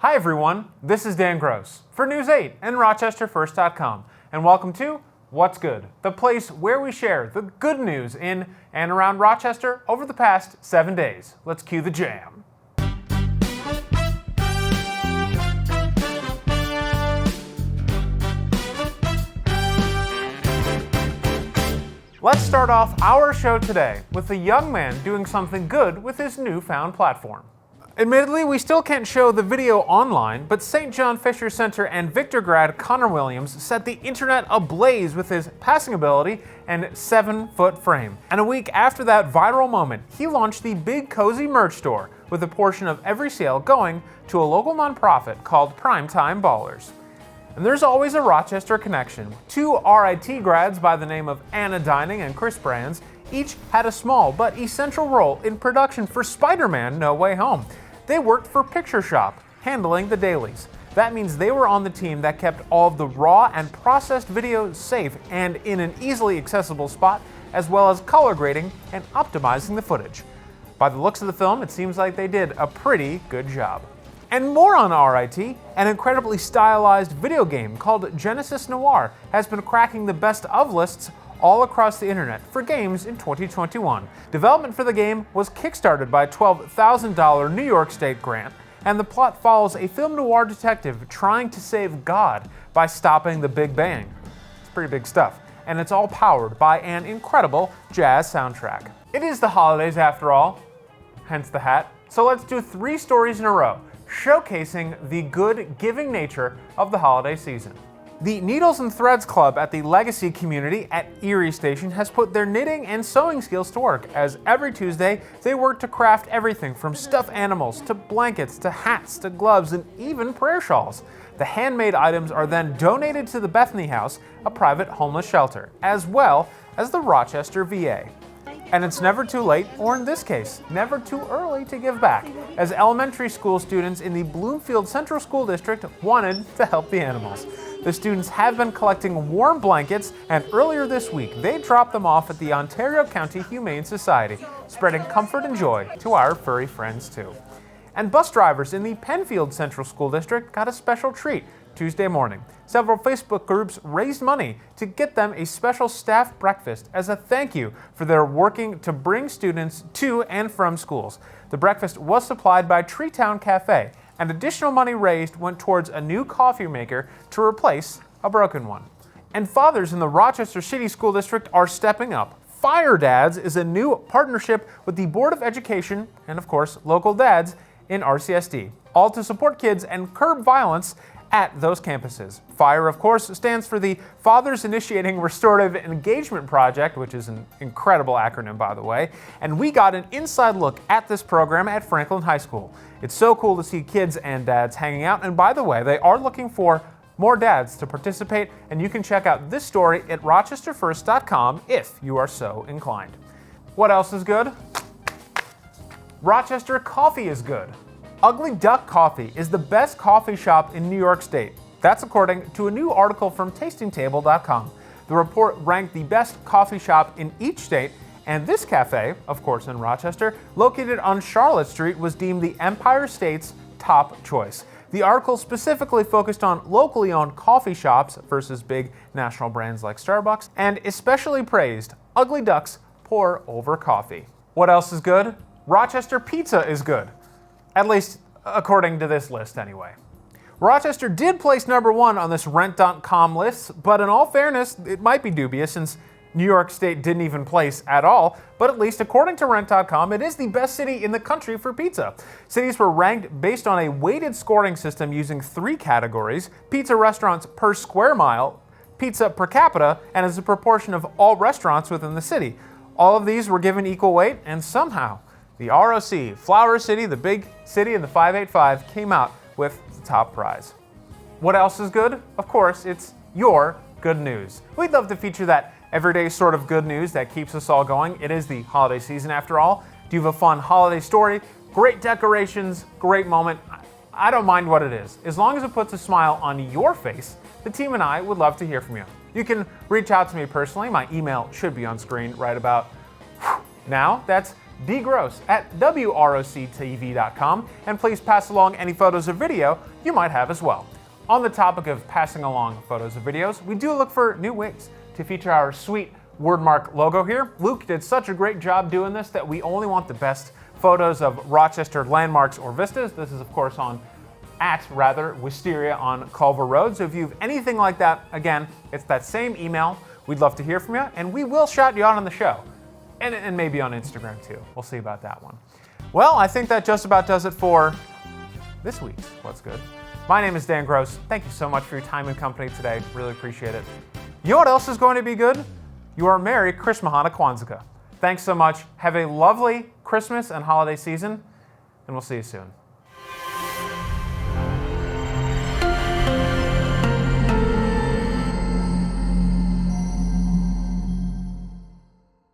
Hi everyone, this is Dan Gross for News 8 and RochesterFirst.com, and welcome to What's Good, the place where we share the good news in and around Rochester over the past 7 days. Let's cue the jam. Let's start off our show today with a young man doing something good with his newfound platform. Admittedly, we still can't show the video online, but St. John Fisher Center and Victor grad Connor Williams set the internet ablaze with his passing ability and 7-foot frame. And a week after that viral moment, he launched the Big Cozy merch store, with a portion of every sale going to a local nonprofit called Primetime Ballers. And there's always a Rochester connection. Two RIT grads by the name of Anna Dining and Chris Brands each had a small but essential role in production for SpiderMan No Way Home. They worked for Picture Shop, handling the dailies. That means they were on the team that kept all of the raw and processed videos safe and in an easily accessible spot, as well as color grading and optimizing the footage. By the looks of the film, it seems like they did a pretty good job. And more on RIT, an incredibly stylized video game called Genesis Noir has been cracking the best of lists all across the internet for games in 2021. Development for the game was kickstarted by a $12,000 New York State grant, and the plot follows a film noir detective trying to save God by stopping the Big Bang. It's pretty big stuff, and it's all powered by an incredible jazz soundtrack. It is the holidays after all, hence the hat, so let's do 3 stories in a row, showcasing the good, giving nature of the holiday season. The Needles and Threads Club at the Legacy community at Erie Station has put their knitting and sewing skills to work, as every Tuesday they work to craft everything from stuffed animals to blankets to hats to gloves and even prayer shawls. The handmade items are then donated to the Bethany House, a private homeless shelter, as well as the Rochester VA. And it's never too late, or in this case, never too early to give back, as elementary school students in the Bloomfield Central School District wanted to help the animals. The students have been collecting warm blankets, and earlier this week, they dropped them off at the Ontario County Humane Society, spreading comfort and joy to our furry friends too. And bus drivers in the Penfield Central School District got a special treat Tuesday morning. Several Facebook groups raised money to get them a special staff breakfast as a thank you for their working to bring students to and from schools. The breakfast was supplied by Treetown Cafe, and additional money raised went towards a new coffee maker to replace a broken one. And fathers in the Rochester City School District are stepping up. Fire Dads is a new partnership with the Board of Education and, of course, local dads in RCSD, all to support kids and curb violence at those campuses. FIRE, of course, stands for the Fathers Initiating Restorative Engagement Project, which is an incredible acronym, by the way, and we got an inside look at this program at Franklin High School. It's so cool to see kids and dads hanging out, and by the way, they are looking for more dads to participate, and you can check out this story at RochesterFirst.com if you are so inclined. What else is good? Rochester coffee is good. Ugly Duck Coffee is the best coffee shop in New York State. That's according to a new article from TastingTable.com. The report ranked the best coffee shop in each state, and this cafe, of course in Rochester, located on Charlotte Street, was deemed the Empire State's top choice. The article specifically focused on locally owned coffee shops versus big national brands like Starbucks, and especially praised Ugly Duck's pour-over coffee. What else is good? Rochester pizza is good. At least, according to this list anyway. Rochester did place number 1 on this Rent.com list, but in all fairness, it might be dubious since New York State didn't even place at all, but at least according to Rent.com, it is the best city in the country for pizza. Cities were ranked based on a weighted scoring system using 3 categories: pizza restaurants per square mile, pizza per capita, and as a proportion of all restaurants within the city. All of these were given equal weight, and somehow, the ROC, Flower City, the big city in the 585, came out with the top prize. What else is good? Of course, it's your good news. We'd love to feature that everyday sort of good news that keeps us all going. It is the holiday season after all. Do you have a fun holiday story? Great decorations, great moment. I don't mind what it is. As long as it puts a smile on your face, the team and I would love to hear from you. You can reach out to me personally. My email should be on screen right about now. That's dgross@WROCTV.com, and please pass along any photos or video you might have as well. On the topic of passing along photos or videos, we do look for new ways to feature our sweet wordmark logo here. Luke did such a great job doing this that we only want the best photos of Rochester landmarks or vistas. This is, of course, Wisteria on Culver Road. So if you have anything like that, again, it's that same email. We'd love to hear from you, and we will shout you out on the show. And maybe on Instagram too. We'll see about that one. Well, I think that just about does it for this week's What's Good. My name is Dan Gross. Thank you so much for your time and company today. Really appreciate it. You know what else is going to be good? Your Merry Christmahana Kwanzaa. Thanks so much. Have a lovely Christmas and holiday season, and we'll see you soon.